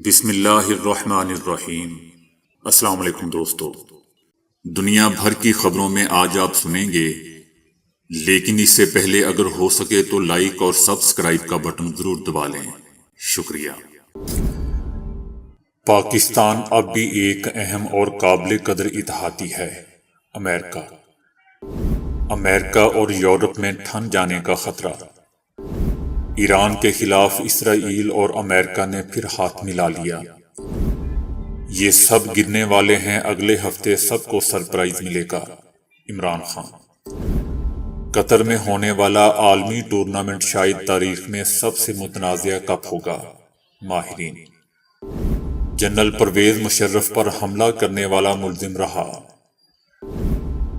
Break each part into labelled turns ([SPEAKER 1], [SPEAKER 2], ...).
[SPEAKER 1] بسم اللہ الرحمن الرحیم۔ السلام علیکم دوستو، دنیا بھر کی خبروں میں آج آپ سنیں گے، لیکن اس سے پہلے اگر ہو سکے تو لائک اور سبسکرائب کا بٹن ضرور دبا لیں۔ شکریہ۔ پاکستان اب بھی ایک اہم اور قابل قدر اتحادی ہے۔ امریکہ اور یورپ میں ٹھن جانے کا خطرہ۔ ایران کے خلاف اسرائیل اور امریکہ نے پھر ہاتھ ملا لیا۔ یہ سب گرنے والے ہیں، اگلے ہفتے سب کو سرپرائز ملے گا۔ عمران خان۔ قطر میں ہونے والا عالمی ٹورنامنٹ شاید تاریخ میں سب سے متنازع کپ ہوگا۔ ماہرین۔ جنرل پرویز مشرف پر حملہ کرنے والا ملزم رہا۔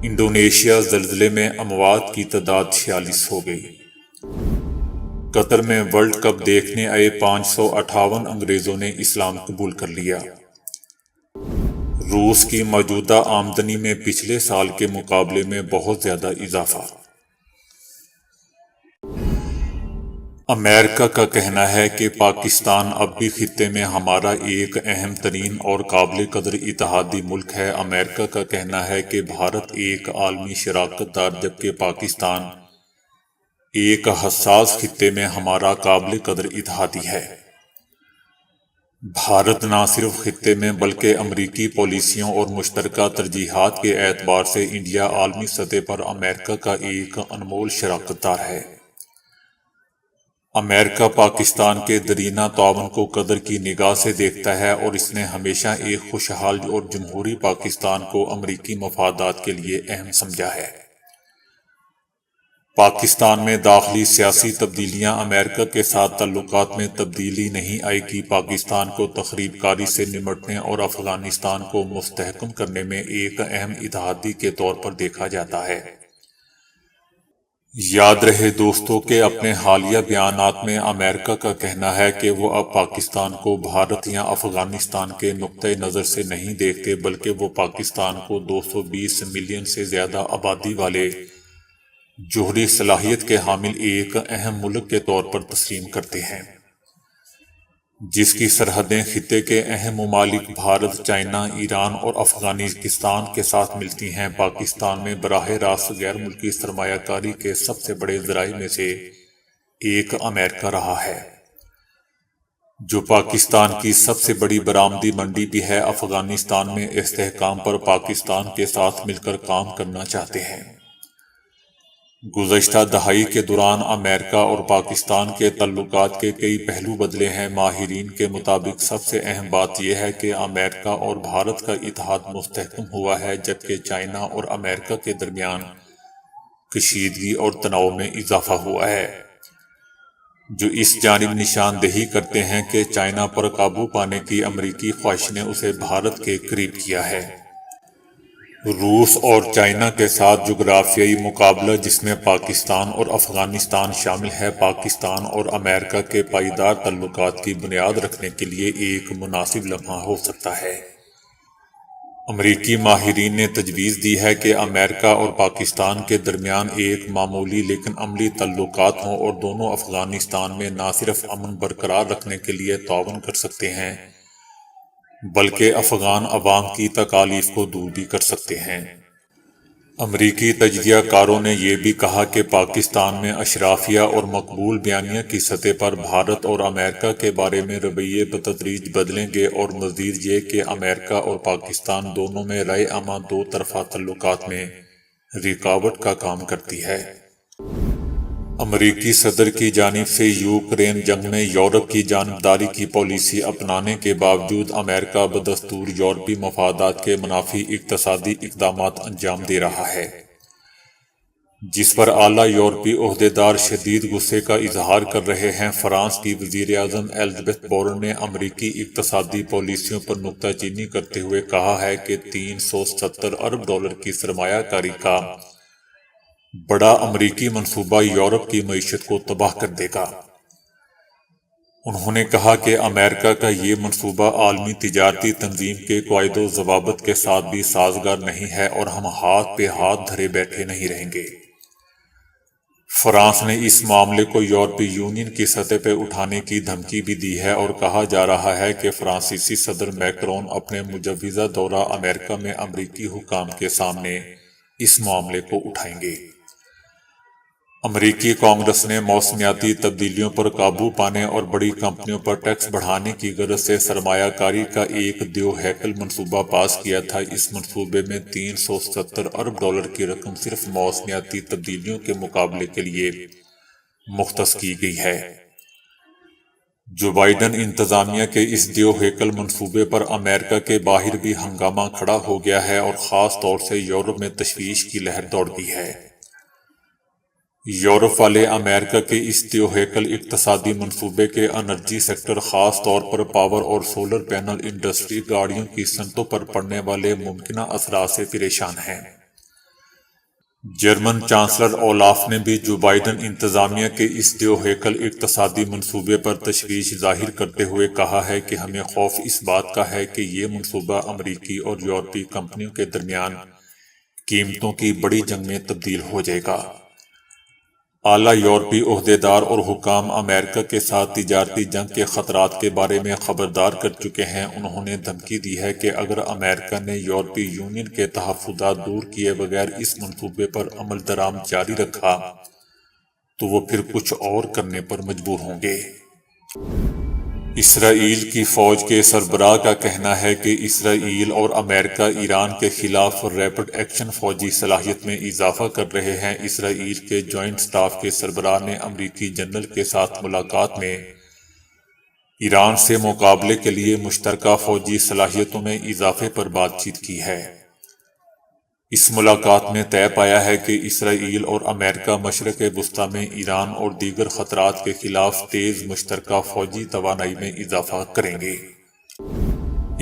[SPEAKER 1] انڈونیشیا زلزلے میں اموات کی تعداد 46 ہو گئی۔ قطر میں ورلڈ کپ دیکھنے آئے 558 انگریزوں نے اسلام قبول کر لیا۔ روس کی موجودہ آمدنی میں پچھلے سال کے مقابلے میں بہت زیادہ اضافہ۔ امریکہ کا کہنا ہے کہ پاکستان اب بھی خطے میں ہمارا ایک اہم ترین اور قابل قدر اتحادی ملک ہے۔ امریکہ کا کہنا ہے کہ بھارت ایک عالمی شراکت دار جبکہ پاکستان ایک حساس خطے میں ہمارا قابل قدر اتحادی ہے۔ بھارت نہ صرف خطے میں بلکہ امریکی پالیسیوں اور مشترکہ ترجیحات کے اعتبار سے انڈیا عالمی سطح پر امریکہ کا ایک انمول شراکت دار ہے۔ امریکہ پاکستان کے دیرینہ تعاون کو قدر کی نگاہ سے دیکھتا ہے اور اس نے ہمیشہ ایک خوشحال اور جمہوری پاکستان کو امریکی مفادات کے لیے اہم سمجھا ہے۔ پاکستان میں داخلی سیاسی تبدیلیاں امریکہ کے ساتھ تعلقات میں تبدیلی نہیں آئے گی۔ پاکستان کو تخریب کاری سے نمٹنے اور افغانستان کو مستحکم کرنے میں ایک اہم اتحادی کے طور پر دیکھا جاتا ہے۔ یاد رہے دوستو کہ اپنے حالیہ بیانات میں امریکہ کا کہنا ہے کہ وہ اب پاکستان کو بھارت یا افغانستان کے نقطہ نظر سے نہیں دیکھتے بلکہ وہ پاکستان کو 220 ملین سے زیادہ آبادی والے جوہری صلاحیت کے حامل ایک اہم ملک کے طور پر تسلیم کرتے ہیں، جس کی سرحدیں خطے کے اہم ممالک بھارت، چائنا، ایران اور افغانستان کے ساتھ ملتی ہیں۔ پاکستان میں براہ راست غیر ملکی سرمایہ کاری کے سب سے بڑے ذرائع میں سے ایک امریکہ رہا ہے، جو پاکستان کی سب سے بڑی برآمدی منڈی بھی ہے۔ افغانستان میں استحکام پر پاکستان کے ساتھ مل کر کام کرنا چاہتے ہیں۔ گزشتہ دہائی کے دوران امریکہ اور پاکستان کے تعلقات کے کئی پہلو بدلے ہیں۔ ماہرین کے مطابق سب سے اہم بات یہ ہے کہ امریکہ اور بھارت کا اتحاد مستحکم ہوا ہے، جبکہ چائنا اور امریکہ کے درمیان کشیدگی اور تناؤ میں اضافہ ہوا ہے، جو اس جانب نشاندہی کرتے ہیں کہ چائنا پر قابو پانے کی امریکی خواہش نے اسے بھارت کے قریب کیا ہے۔ روس اور چائنا کے ساتھ جغرافیائی مقابلہ جس میں پاکستان اور افغانستان شامل ہے، پاکستان اور امریکہ کے پائیدار تعلقات کی بنیاد رکھنے کے لیے ایک مناسب لمحہ ہو سکتا ہے۔ امریکی ماہرین نے تجویز دی ہے کہ امریکہ اور پاکستان کے درمیان ایک معمولی لیکن عملی تعلقات ہوں اور دونوں افغانستان میں نہ صرف امن برقرار رکھنے کے لیے تعاون کر سکتے ہیں بلکہ افغان عوام کی تکالیف کو دور بھی کر سکتے ہیں۔ امریکی تجزیہ کاروں نے یہ بھی کہا کہ پاکستان میں اشرافیہ اور مقبول بیانیہ کی سطح پر بھارت اور امریکہ کے بارے میں رویے بتدریج بدلیں گے، اور مزید یہ کہ امریکہ اور پاکستان دونوں میں رائے عامہ دو طرفہ تعلقات میں رکاوٹ کا کام کرتی ہے۔ امریکی صدر کی جانب سے یوکرین جنگ میں یورپ کی جانبداری کی پالیسی اپنانے کے باوجود امریکہ بدستور یورپی مفادات کے منافی اقتصادی اقدامات انجام دے رہا ہے، جس پر اعلیٰ یورپی عہدیدار شدید غصے کا اظہار کر رہے ہیں۔ فرانس کی وزیر اعظم ایلزبتھ بورن نے امریکی اقتصادی پالیسیوں پر نکتہ چینی کرتے ہوئے کہا ہے کہ $370 ارب کی سرمایہ کاری کا بڑا امریکی منصوبہ یورپ کی معیشت کو تباہ کر دے گا۔ انہوں نے کہا کہ امریکہ کا یہ منصوبہ عالمی تجارتی تنظیم کے قواعد و ضوابط کے ساتھ بھی سازگار نہیں ہے اور ہم ہاتھ پہ ہاتھ دھرے بیٹھے نہیں رہیں گے۔ فرانس نے اس معاملے کو یورپی یونین کی سطح پہ اٹھانے کی دھمکی بھی دی ہے اور کہا جا رہا ہے کہ فرانسیسی صدر میکرون اپنے مجوزہ دورہ امریکہ میں امریکی حکام کے سامنے اس معاملے کو اٹھائیں گے۔ امریکی کانگریس نے موسمیاتی تبدیلیوں پر قابو پانے اور بڑی کمپنیوں پر ٹیکس بڑھانے کی غرض سے سرمایہ کاری کا ایک دیو ہیکل منصوبہ پاس کیا تھا۔ اس منصوبے میں $370 ارب کی رقم صرف موسمیاتی تبدیلیوں کے مقابلے کے لیے مختص کی گئی ہے۔ جو بائیڈن انتظامیہ کے اس دیو ہیکل منصوبے پر امریکہ کے باہر بھی ہنگامہ کھڑا ہو گیا ہے اور خاص طور سے یورپ میں تشویش کی لہر دوڑ گئی ہے۔ یورپ والے امریکہ کے اس دیو ہیکل اقتصادی منصوبے کے انرجی سیکٹر، خاص طور پر پاور اور سولر پینل انڈسٹری، گاڑیوں کی صنعتوں پر پڑنے والے ممکنہ اثرات سے پریشان ہیں۔ جرمن چانسلر اولاف نے بھی جو بائیڈن انتظامیہ کے اس دیو ہیکل اقتصادی منصوبے پر تشویش ظاہر کرتے ہوئے کہا ہے کہ ہمیں خوف اس بات کا ہے کہ یہ منصوبہ امریکی اور یورپی کمپنیوں کے درمیان قیمتوں کی بڑی جنگ میں تبدیل ہو جائے گا۔ اعلیٰ یورپی عہدیدار اور حکام امریکہ کے ساتھ تجارتی جنگ کے خطرات کے بارے میں خبردار کر چکے ہیں۔ انہوں نے دھمکی دی ہے کہ اگر امریکہ نے یورپی یونین کے تحفظات دور کیے بغیر اس منصوبے پر عمل درآمد جاری رکھا تو وہ پھر کچھ اور کرنے پر مجبور ہوں گے۔ اسرائیل کی فوج کے سربراہ کا کہنا ہے کہ اسرائیل اور امریکہ ایران کے خلاف ریپڈ ایکشن فوجی صلاحیت میں اضافہ کر رہے ہیں۔ اسرائیل کے جوائنٹ اسٹاف کے سربراہ نے امریکی جنرل کے ساتھ ملاقات میں ایران سے مقابلے کے لیے مشترکہ فوجی صلاحیتوں میں اضافے پر بات چیت کی ہے۔ اس ملاقات میں طے پایا ہے کہ اسرائیل اور امریکہ مشرق وسطی میں ایران اور دیگر خطرات کے خلاف تیز مشترکہ فوجی توانائی میں اضافہ کریں گے۔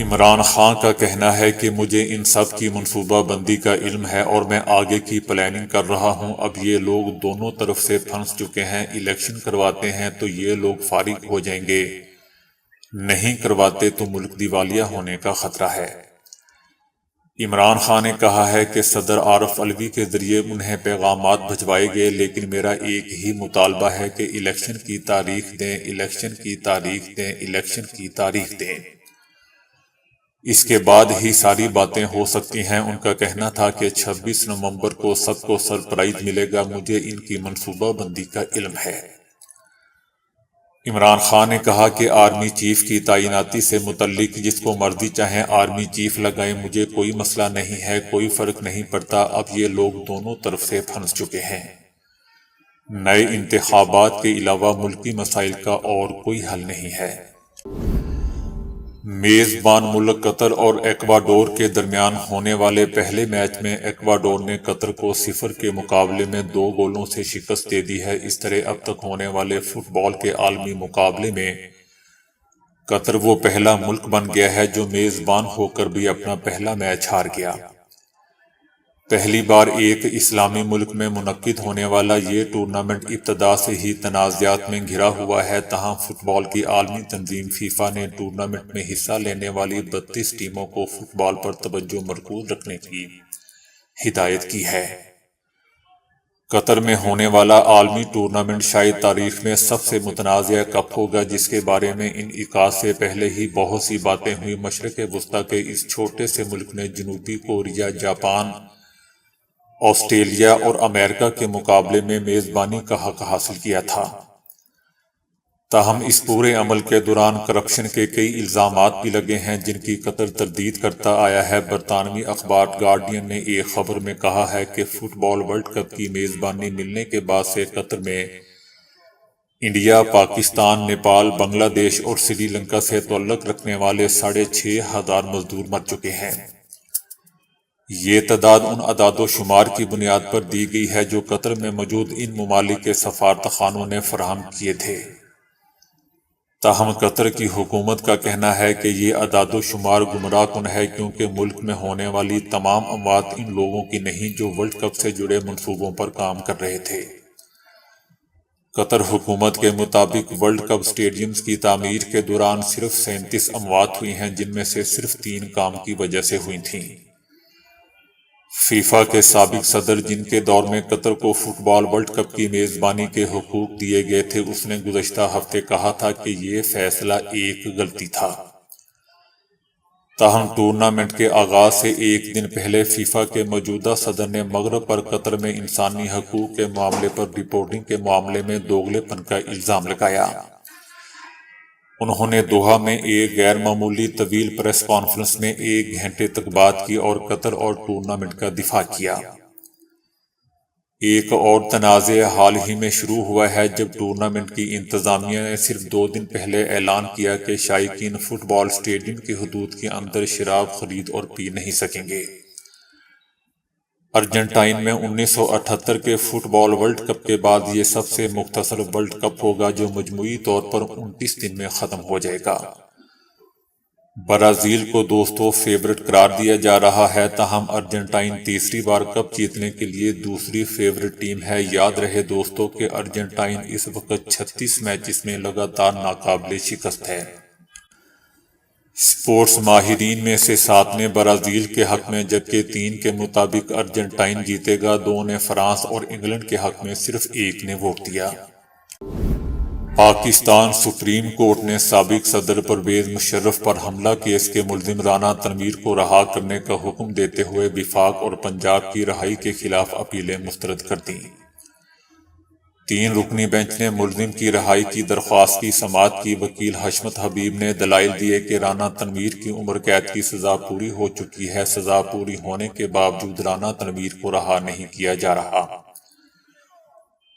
[SPEAKER 1] عمران خان کا کہنا ہے کہ مجھے ان سب کی منصوبہ بندی کا علم ہے اور میں آگے کی پلاننگ کر رہا ہوں۔ اب یہ لوگ دونوں طرف سے پھنس چکے ہیں۔ الیکشن کرواتے ہیں تو یہ لوگ فارغ ہو جائیں گے، نہیں کرواتے تو ملک دیوالیہ ہونے کا خطرہ ہے۔ عمران خان نے کہا ہے کہ صدر عارف علوی کے ذریعے انہیں پیغامات بھجوائے گئے، لیکن میرا ایک ہی مطالبہ ہے کہ الیکشن کی تاریخ دیں، الیکشن کی تاریخ دیں، الیکشن کی تاریخ دیں۔ اس کے بعد ہی ساری باتیں ہو سکتی ہیں۔ ان کا کہنا تھا کہ 26 نومبر کو سب کو سرپرائز ملے گا۔ مجھے ان کی منصوبہ بندی کا علم ہے۔ عمران خان نے کہا کہ آرمی چیف کی تعیناتی سے متعلق جس کو مرضی چاہیں آرمی چیف لگائیں، مجھے کوئی مسئلہ نہیں ہے، کوئی فرق نہیں پڑتا۔ اب یہ لوگ دونوں طرف سے پھنس چکے ہیں۔ نئے انتخابات کے علاوہ ملکی مسائل کا اور کوئی حل نہیں ہے۔ میزبان ملک قطر اور ایکواڈور کے درمیان ہونے والے پہلے میچ میں ایکواڈور نے قطر کو 0 کے مقابلے میں 2 گولوں سے شکست دے دی ہے۔ اس طرح اب تک ہونے والے فٹ بال کے عالمی مقابلے میں قطر وہ پہلا ملک بن گیا ہے جو میزبان ہو کر بھی اپنا پہلا میچ ہار گیا۔ پہلی بار ایک اسلامی ملک میں منعقد ہونے والا یہ ٹورنامنٹ ابتدا سے ہی تنازعات میں گھرا ہوا ہے۔ تاہم فٹ بال کی عالمی تنظیم فیفا نے ٹورنامنٹ میں حصہ لینے والی 32 ٹیموں کو فٹ بال پر توجہ مرکوز رکھنے کی ہدایت کی ہے۔ قطر میں ہونے والا عالمی ٹورنامنٹ شاید تاریخ میں سب سے متنازع کپ ہوگا، جس کے بارے میں انعقاد سے پہلے ہی بہت سی باتیں ہوئی۔ مشرق وسطی کے اس چھوٹے سے ملک نے جنوبی کوریا، جاپان، آسٹریلیا اور امریکہ کے مقابلے میں میزبانی کا حق حاصل کیا تھا۔ تاہم اس پورے عمل کے دوران کرپشن کے کئی الزامات بھی لگے ہیں جن کی قطر تردید کرتا آیا ہے۔ برطانوی اخبار گارڈین نے ایک خبر میں کہا ہے کہ فٹ بال ورلڈ کپ کی میزبانی ملنے کے بعد سے قطر میں انڈیا، پاکستان، نیپال، بنگلہ دیش اور سری لنکا سے تعلق رکھنے والے 6,500 مزدور مر چکے ہیں۔ یہ تعداد ان اعداد و شمار کی بنیاد پر دی گئی ہے جو قطر میں موجود ان ممالک کے سفارتخانوں نے فراہم کیے تھے۔ تاہم قطر کی حکومت کا کہنا ہے کہ یہ اعداد و شمار گمراہ کن ہے، کیونکہ ملک میں ہونے والی تمام اموات ان لوگوں کی نہیں جو ورلڈ کپ سے جڑے منصوبوں پر کام کر رہے تھے۔ قطر حکومت کے مطابق ورلڈ کپ سٹیڈیمز کی تعمیر کے دوران صرف 37 اموات ہوئی ہیں، جن میں سے صرف 3 کام کی وجہ سے ہوئی تھیں۔ فیفا کے سابق صدر، جن کے دور میں قطر کو فٹ بال ورلڈ کپ کی میزبانی کے حقوق دیے گئے تھے، اس نے گزشتہ ہفتے کہا تھا کہ یہ فیصلہ ایک غلطی تھا۔ تاہم ٹورنامنٹ کے آغاز سے ایک دن پہلے فیفا کے موجودہ صدر نے مغرب پر قطر میں انسانی حقوق کے معاملے پر رپورٹنگ کے معاملے میں دوگلے پن کا الزام لگایا۔ انہوں نے دوحہ میں ایک غیر معمولی طویل پریس کانفرنس میں 1 گھنٹے تک بات کی اور قطر اور ٹورنامنٹ کا دفاع کیا۔ ایک اور تنازع حال ہی میں شروع ہوا ہے جب ٹورنامنٹ کی انتظامیہ نے صرف 2 دن پہلے اعلان کیا کہ شائقین فٹ بال اسٹیڈیم کی حدود کے اندر شراب خرید اور پی نہیں سکیں گے۔ ارجنٹائن میں 1978 کے فٹ بال ورلڈ کپ کے بعد یہ سب سے مختصر ورلڈ کپ ہوگا جو مجموعی طور پر 29 دن میں ختم ہو جائے گا۔ برازیل کو دوستوں فیورٹ قرار دیا جا رہا ہے، تاہم ارجنٹائن تیسری بار کپ جیتنے کے لیے دوسری فیورٹ ٹیم ہے۔ یاد رہے دوستوں کہ ارجنٹائن اس وقت 36 میچز میں لگاتار ناقابل شکست ہے۔ سپورٹس ماہرین میں سے 7 نے برازیل کے حق میں جبکہ 3 کے مطابق ارجنٹائن جیتے گا۔ 2 نے فرانس اور انگلینڈ کے حق میں صرف 1 نے ووٹ دیا۔ پاکستان سپریم کورٹ نے سابق صدر پرویز مشرف پر حملہ کیس کے ملزم رانا تنویر کو رہا کرنے کا حکم دیتے ہوئے وفاق اور پنجاب کی رہائی کے خلاف اپیلیں مسترد کر دیں۔ 3 رکنی بینچ نے ملزم کی رہائی کی درخواست کی سماعت کی۔ وکیل حشمت حبیب نے دلائل دیے کہ رانا تنویر کی عمر قید کی سزا پوری ہو چکی ہے۔ سزا پوری ہونے کے باوجود رانا تنویر کو رہا نہیں کیا جا رہا۔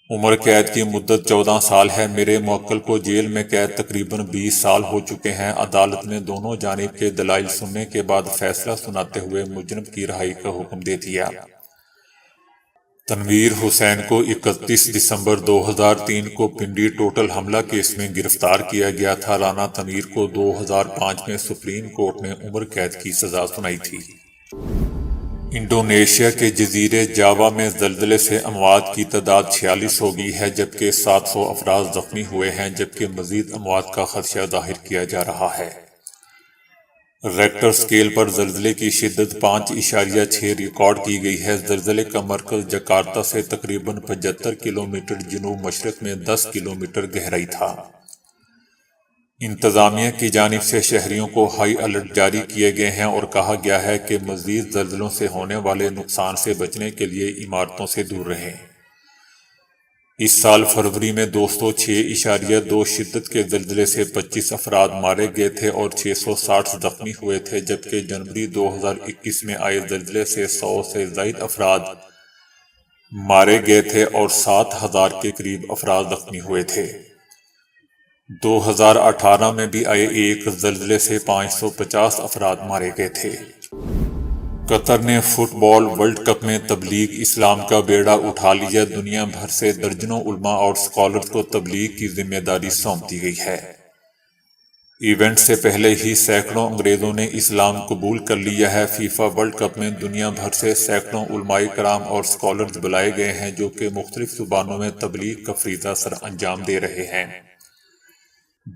[SPEAKER 1] عمر قید کی مدت 14 سال ہے۔ میرے موکل کو جیل میں قید تقریباً 20 سال ہو چکے ہیں۔ عدالت نے دونوں جانب کے دلائل سننے کے بعد فیصلہ سناتے ہوئے مجرم کی رہائی کا حکم دے دیا۔ تنویر حسین کو 31 دسمبر 2003 کو پنڈی ٹوٹل حملہ کیس میں گرفتار کیا گیا تھا۔ رانا تنویر کو 2005 میں سپریم کورٹ نے عمر قید کی سزا سنائی تھی۔ انڈونیشیا کے جزیرے جاوا میں زلزلے سے اموات کی تعداد 46 ہو گئی ہے جبکہ 700 افراد زخمی ہوئے ہیں، جبکہ مزید اموات کا خدشہ ظاہر کیا جا رہا ہے۔ ریکٹر سکیل پر زلزلے کی شدت 5.6 ریکارڈ کی گئی ہے۔ زلزلے کا مرکز جکارتہ سے تقریباً 75 کلومیٹر جنوب مشرق میں 10 کلومیٹر گہرائی تھا۔ انتظامیہ کی جانب سے شہریوں کو ہائی الرٹ جاری کیے گئے ہیں اور کہا گیا ہے کہ مزید زلزلوں سے ہونے والے نقصان سے بچنے کے لیے عمارتوں سے دور رہیں۔ اس سال فروری میں 6.2 شدت کے زلزلے سے 25 افراد مارے گئے تھے اور 660 زخمی ہوئے تھے، جبکہ جنوری 2021 میں آئے زلزلے سے 100 سے زائد افراد مارے گئے تھے اور 7,000 کے قریب افراد زخمی ہوئے تھے۔ 2018 میں بھی آئے ایک زلزلے سے 550 افراد مارے گئے تھے۔ قطر نے فٹ بال ورلڈ کپ میں تبلیغ اسلام کا بیڑا اٹھا لیا۔ دنیا بھر سے درجنوں علماء اور اسکالرز کو تبلیغ کی ذمہ داری سونپ دی گئی ہے۔ ایونٹ سے پہلے ہی سینکڑوں انگریزوں نے اسلام قبول کر لیا ہے۔ فیفا ورلڈ کپ میں دنیا بھر سے سینکڑوں علماء کرام اور اسکالرز بلائے گئے ہیں جو کہ مختلف زبانوں میں تبلیغ کا فریضہ سر انجام دے رہے ہیں۔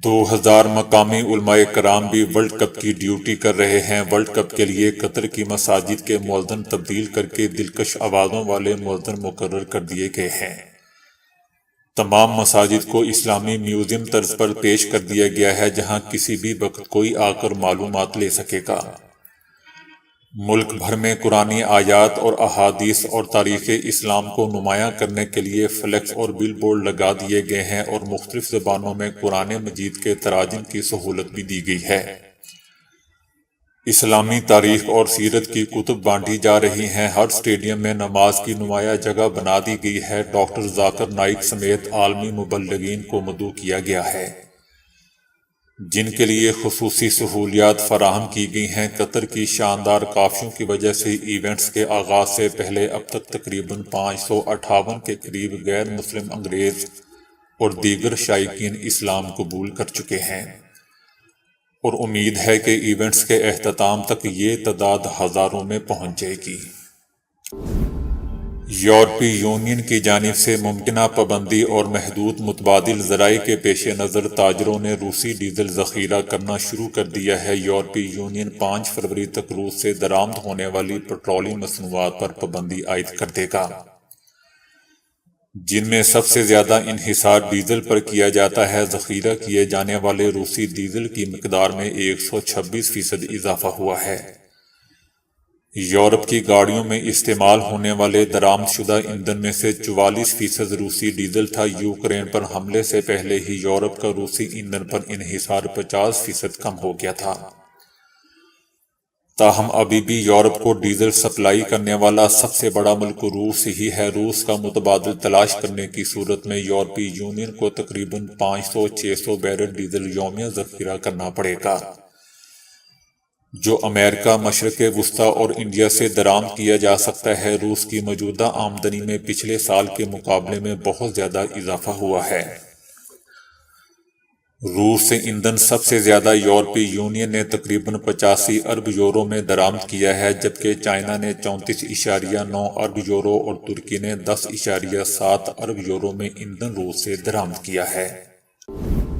[SPEAKER 1] 2000 مقامی علماء کرام بھی ورلڈ کپ کی ڈیوٹی کر رہے ہیں۔ ورلڈ کپ کے لیے قطر کی مساجد کے مؤذن تبدیل کر کے دلکش آوازوں والے مؤذن مقرر کر دیے گئے ہیں۔ تمام مساجد کو اسلامی میوزیم طرز پر پیش کر دیا گیا ہے جہاں کسی بھی وقت کوئی آ کر معلومات لے سکے گا۔ ملک بھر میں قرآنی آیات اور احادیث اور تاریخ اسلام کو نمایاں کرنے کے لیے فلیکس اور بل بورڈ لگا دیے گئے ہیں اور مختلف زبانوں میں قرآن مجید کے تراجم کی سہولت بھی دی گئی ہے۔ اسلامی تاریخ اور سیرت کی کتب بانٹی جا رہی ہیں۔ ہر اسٹیڈیم میں نماز کی نمایاں جگہ بنا دی گئی ہے۔ ڈاکٹر ذاکر نائک سمیت عالمی مبلغین کو مدعو کیا گیا ہے جن کے لیے خصوصی سہولیات فراہم کی گئی ہیں۔ قطر کی شاندار کافیوں کی وجہ سے ایونٹس کے آغاز سے پہلے اب تک تقریباً 558 کے قریب غیر مسلم انگریز اور دیگر شائقین اسلام قبول کر چکے ہیں اور امید ہے کہ ایونٹس کے اختتام تک یہ تعداد ہزاروں میں پہنچ جائے گی۔ یورپی یونین کی جانب سے ممکنہ پابندی اور محدود متبادل ذرائع کے پیش نظر تاجروں نے روسی ڈیزل ذخیرہ کرنا شروع کر دیا ہے۔ یورپی یونین 5 فروری تک روس سے درآمد ہونے والی پیٹرولیم مصنوعات پر پابندی عائد کر دے گا، جن میں سب سے زیادہ انحصار ڈیزل پر کیا جاتا ہے۔ ذخیرہ کیے جانے والے روسی ڈیزل کی مقدار میں 126% اضافہ ہوا ہے۔ یورپ کی گاڑیوں میں استعمال ہونے والے درآمد شدہ ایندھن میں سے 44% روسی ڈیزل تھا۔ یوکرین پر حملے سے پہلے ہی یورپ کا روسی ایندھن پر انحصار 50% کم ہو گیا تھا۔ تاہم ابھی بھی یورپ کو ڈیزل سپلائی کرنے والا سب سے بڑا ملک روس ہی ہے۔ روس کا متبادل تلاش کرنے کی صورت میں یورپی یونین کو تقریباً 500-600 بیرل ڈیزل یومیہ ذخیرہ کرنا پڑے گا، جو امریکہ، مشرق وسطیٰ اور انڈیا سے درآمد کیا جا سکتا ہے۔ روس کی موجودہ آمدنی میں پچھلے سال کے مقابلے میں بہت زیادہ اضافہ ہوا ہے۔ روس سے ایندھن سب سے زیادہ یورپی یونین نے تقریباً 85 ارب یورو میں درآمد کیا ہے، جبکہ چائنا نے 34.9 ارب یورو اور ترکی نے 10.7 ارب یورو میں ایندھن روس سے درآمد کیا ہے۔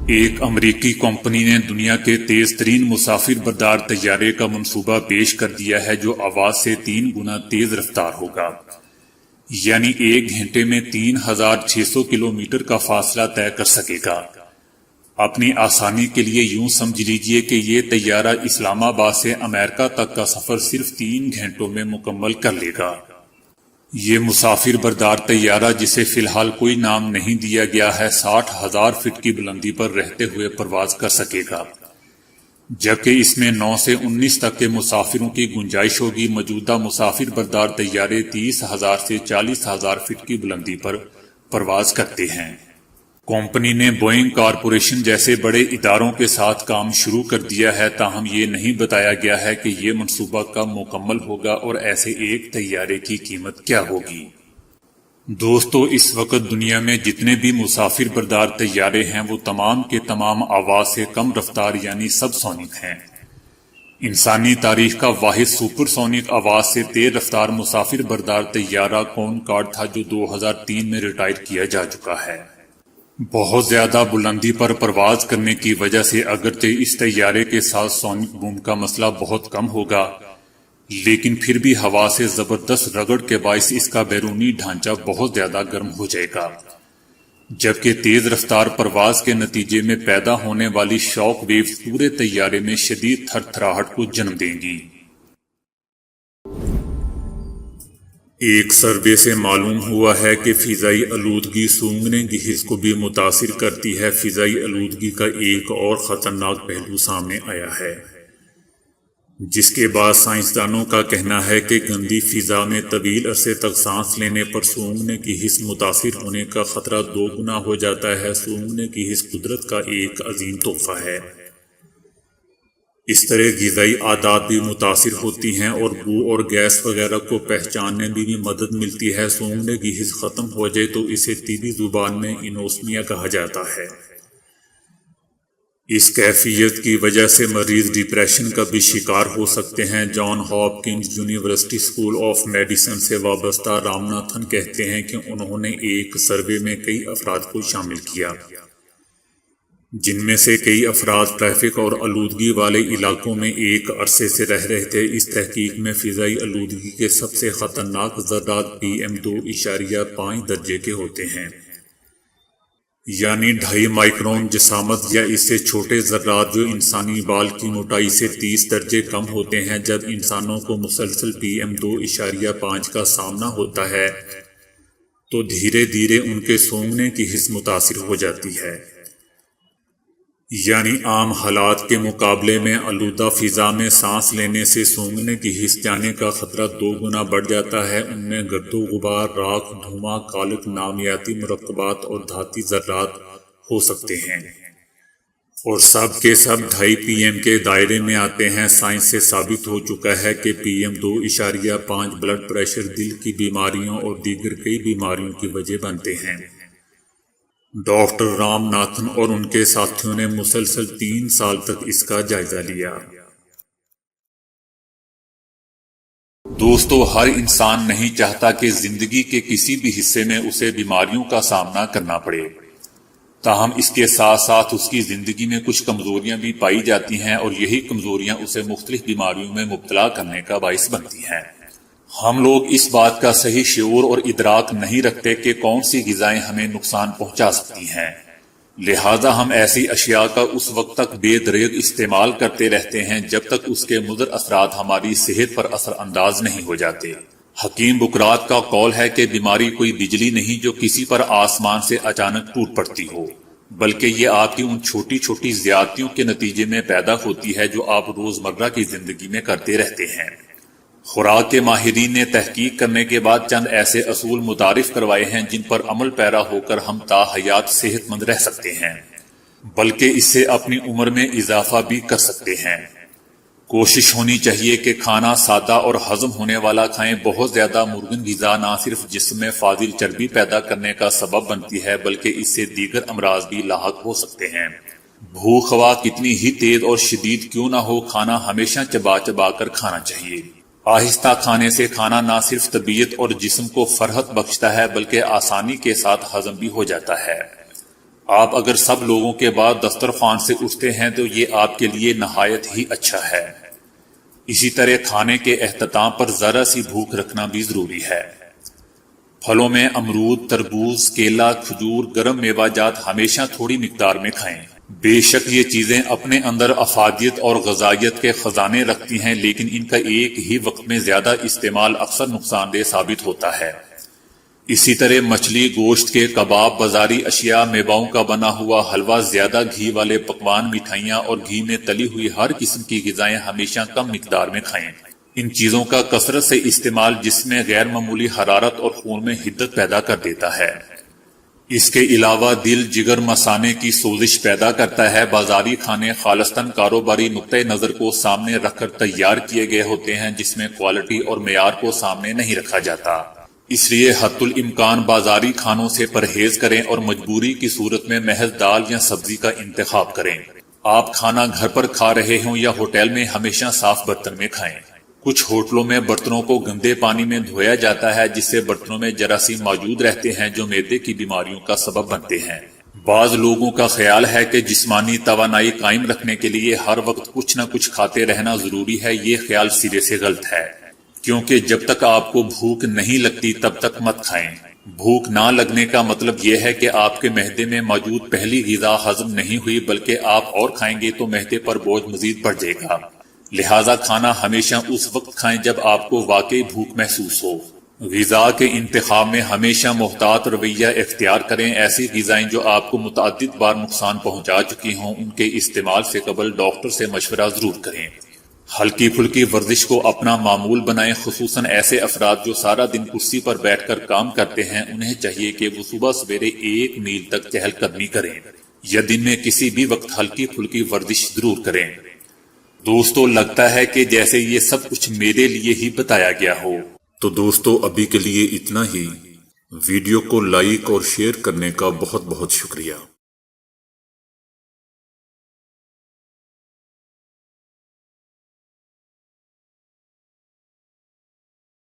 [SPEAKER 1] ایک امریکی کمپنی نے دنیا کے تیز ترین مسافر بردار طیارے کا منصوبہ پیش کر دیا ہے، جو آواز سے 3 گنا تیز رفتار ہوگا، یعنی 1 گھنٹے میں 3600 کلومیٹر کا فاصلہ طے کر سکے گا۔ اپنی آسانی کے لیے یوں سمجھ لیجئے کہ یہ طیارہ اسلام آباد سے امریکہ تک کا سفر صرف 3 گھنٹوں میں مکمل کر لے گا۔ یہ مسافر بردار طیارہ، جسے فی الحال کوئی نام نہیں دیا گیا ہے، 60,000 فٹ کی بلندی پر رہتے ہوئے پرواز کر سکے گا، جبکہ اس میں 9 سے 19 تک کے مسافروں کی گنجائش ہوگی۔ موجودہ مسافر بردار طیارے 30,000 سے 40,000 فٹ کی بلندی پر پرواز کرتے ہیں۔ کمپنی نے بوئنگ کارپوریشن جیسے بڑے اداروں کے ساتھ کام شروع کر دیا ہے، تاہم یہ نہیں بتایا گیا ہے کہ یہ منصوبہ کب مکمل ہوگا اور ایسے ایک طیارے کی قیمت کیا ہوگی۔ دوستو، اس وقت دنیا میں جتنے بھی مسافر بردار طیارے ہیں وہ تمام کے تمام آواز سے کم رفتار یعنی سب سونک ہیں۔ انسانی تاریخ کا واحد سپر سونک آواز سے تیز رفتار مسافر بردار طیارہ کونکارڈ تھا، جو 2003 میں ریٹائر کیا جا چکا ہے۔ بہت زیادہ بلندی پر پرواز کرنے کی وجہ سے اگرچہ اس طیارے کے ساتھ سونک بوم کا مسئلہ بہت کم ہوگا، لیکن پھر بھی ہوا سے زبردست رگڑ کے باعث اس کا بیرونی ڈھانچہ بہت زیادہ گرم ہو جائے گا، جبکہ تیز رفتار پرواز کے نتیجے میں پیدا ہونے والی شاک ویوز پورے طیارے میں شدید تھر تھراہٹ کو جنم دیں گی۔ ایک سروے سے معلوم ہوا ہے کہ فضائی آلودگی سونگھنے کی حس کو بھی متاثر کرتی ہے۔ فضائی آلودگی کا ایک اور خطرناک پہلو سامنے آیا ہے، جس کے بعد سائنسدانوں کا کہنا ہے کہ گندی فضا میں طویل عرصے تک سانس لینے پر سونگھنے کی حس متاثر ہونے کا خطرہ 2 گنا ہو جاتا ہے۔ سونگھنے کی حس قدرت کا ایک عظیم تحفہ ہے۔ اس طرح غذائی عادات بھی متاثر ہوتی ہیں اور بو اور گیس وغیرہ کو پہچاننے میں بھی مدد ملتی ہے۔ سونگھنے کی حس ختم ہو جائے تو اسے طبی زبان میں انوسمیا کہا جاتا ہے۔ اس کیفیت کی وجہ سے مریض ڈپریشن کا بھی شکار ہو سکتے ہیں۔ John Hopkins university school of medicine سے وابستہ رام ناتھن کہتے ہیں کہ انہوں نے ایک سروے میں کئی افراد کو شامل کیا، جن میں سے کئی افراد ٹریفک اور آلودگی والے علاقوں میں ایک عرصے سے رہ رہے تھے۔ اس تحقیق میں فضائی آلودگی کے سب سے خطرناک ذرات PM2.5 درجے کے ہوتے ہیں، یعنی 2.5 مائکرون جسامت یا اس سے چھوٹے ذرات، جو انسانی بال کی موٹائی سے 30 درجے کم ہوتے ہیں۔ جب انسانوں کو مسلسل PM2.5 کا سامنا ہوتا ہے تو دھیرے دھیرے ان کے سونگھنے کی حس متاثر ہو جاتی ہے، یعنی عام حالات کے مقابلے میں آلودہ فضا میں سانس لینے سے سونگھنے کی حس جانے کا خطرہ 2 گنا بڑھ جاتا ہے۔ ان میں گرد و غبار، راکھ، دھواں، کالک، نامیاتی مرکبات اور دھاتی ذرات ہو سکتے ہیں، اور سب کے سب 2.5 PM کے دائرے میں آتے ہیں۔ سائنس سے ثابت ہو چکا ہے کہ PM2.5 بلڈ پریشر، دل کی بیماریوں اور دیگر کئی بیماریوں کی وجہ بنتے ہیں۔ ڈاکٹر رام ناتھن اور ان کے ساتھیوں نے مسلسل 3 سال تک اس کا جائزہ لیا۔ دوستو، ہر انسان نہیں چاہتا کہ زندگی کے کسی بھی حصے میں اسے بیماریوں کا سامنا کرنا پڑے، تاہم اس کے ساتھ ساتھ اس کی زندگی میں کچھ کمزوریاں بھی پائی جاتی ہیں اور یہی کمزوریاں اسے مختلف بیماریوں میں مبتلا کرنے کا باعث بنتی ہیں۔ ہم لوگ اس بات کا صحیح شعور اور ادراک نہیں رکھتے کہ کون سی غذائیں ہمیں نقصان پہنچا سکتی ہیں، لہذا ہم ایسی اشیاء کا اس وقت تک بے دریغ استعمال کرتے رہتے ہیں جب تک اس کے مضر اثرات ہماری صحت پر اثر انداز نہیں ہو جاتے۔ حکیم بکرات کا قول ہے کہ بیماری کوئی بجلی نہیں جو کسی پر آسمان سے اچانک ٹوٹ پڑتی ہو، بلکہ یہ آپ کی ان چھوٹی چھوٹی زیادتیوں کے نتیجے میں پیدا ہوتی ہے جو آپ روزمرہ کی زندگی میں کرتے رہتے ہیں۔ خوراک کے ماہرین نے تحقیق کرنے کے بعد چند ایسے اصول متعارف کروائے ہیں جن پر عمل پیرا ہو کر ہم تا حیات صحت مند رہ سکتے ہیں، بلکہ اس سے اپنی عمر میں اضافہ بھی کر سکتے ہیں۔ کوشش ہونی چاہیے کہ کھانا سادہ اور ہضم ہونے والا کھائیں۔ بہت زیادہ مرغن غذا نہ صرف جسم میں فاضل چربی پیدا کرنے کا سبب بنتی ہے بلکہ اس سے دیگر امراض بھی لاحق ہو سکتے ہیں۔ بھوک خواہ کتنی ہی تیز اور شدید کیوں نہ ہو، کھانا ہمیشہ چبا چبا کر کھانا چاہیے۔ آہستہ کھانے سے کھانا نہ صرف طبیعت اور جسم کو فرحت بخشتا ہے بلکہ آسانی کے ساتھ ہضم بھی ہو جاتا ہے۔ آپ اگر سب لوگوں کے بعد دسترخوان سے اٹھتے ہیں تو یہ آپ کے لیے نہایت ہی اچھا ہے۔ اسی طرح کھانے کے اختتام پر ذرا سی بھوک رکھنا بھی ضروری ہے۔ پھلوں میں امرود، تربوز، کیلا، کھجور، گرم میوہ جات ہمیشہ تھوڑی مقدار میں کھائیں۔ بے شک یہ چیزیں اپنے اندر افادیت اور غذائیت کے خزانے رکھتی ہیں، لیکن ان کا ایک ہی وقت میں زیادہ استعمال اکثر نقصان دہ ثابت ہوتا ہے۔ اسی طرح مچھلی، گوشت کے کباب، بازاری اشیاء، میووں کا بنا ہوا حلوہ، زیادہ گھی والے پکوان، مٹھائیاں اور گھی میں تلی ہوئی ہر قسم کی غذائیں ہمیشہ کم مقدار میں کھائیں۔ ان چیزوں کا کثرت سے استعمال جسم میں غیر معمولی حرارت اور خون میں حدت پیدا کر دیتا ہے۔ اس کے علاوہ دل، جگر، مثانے کی سوزش پیدا کرتا ہے۔ بازاری کھانے خالصتاً کاروباری نقطۂ نظر کو سامنے رکھ کر تیار کیے گئے ہوتے ہیں جس میں کوالٹی اور معیار کو سامنے نہیں رکھا جاتا۔ اس لیے حتی الامکان بازاری کھانوں سے پرہیز کریں اور مجبوری کی صورت میں محض دال یا سبزی کا انتخاب کریں۔ آپ کھانا گھر پر کھا رہے ہوں یا ہوٹل میں، ہمیشہ صاف برتن میں کھائیں۔ کچھ ہوٹلوں میں برتنوں کو گندے پانی میں دھویا جاتا ہے جس سے برتنوں میں جراثیم موجود رہتے ہیں جو معدے کی بیماریوں کا سبب بنتے ہیں۔ بعض لوگوں کا خیال ہے کہ جسمانی توانائی قائم رکھنے کے لیے ہر وقت کچھ نہ کچھ کھاتے رہنا ضروری ہے۔ یہ خیال سرے سے غلط ہے، کیونکہ جب تک آپ کو بھوک نہیں لگتی تب تک مت کھائیں۔ بھوک نہ لگنے کا مطلب یہ ہے کہ آپ کے معدے میں موجود پہلی غذا ہضم نہیں ہوئی، بلکہ آپ اور کھائیں گے تو معدے پر بوجھ مزید بڑھ جائے گا۔ لہذا کھانا ہمیشہ اس وقت کھائیں جب آپ کو واقعی بھوک محسوس ہو۔ غذا کے انتخاب میں ہمیشہ محتاط رویہ اختیار کریں۔ ایسی غذائیں جو آپ کو متعدد بار نقصان پہنچا چکی ہوں ان کے استعمال سے قبل ڈاکٹر سے مشورہ ضرور کریں۔ ہلکی پھلکی ورزش کو اپنا معمول بنائیں۔ خصوصاً ایسے افراد جو سارا دن کرسی پر بیٹھ کر کام کرتے ہیں، انہیں چاہیے کہ وہ صبح سویرے 1 میل تک چہل قدمی کریں یا دن میں کسی بھی وقت ہلکی پھلکی ورزش ضرور کریں۔ دوستو، لگتا ہے کہ جیسے یہ سب کچھ میرے لیے ہی بتایا گیا ہو۔
[SPEAKER 2] تو دوستو، ابھی کے لیے اتنا ہی۔ ویڈیو کو لائک اور شیئر کرنے کا بہت بہت شکریہ۔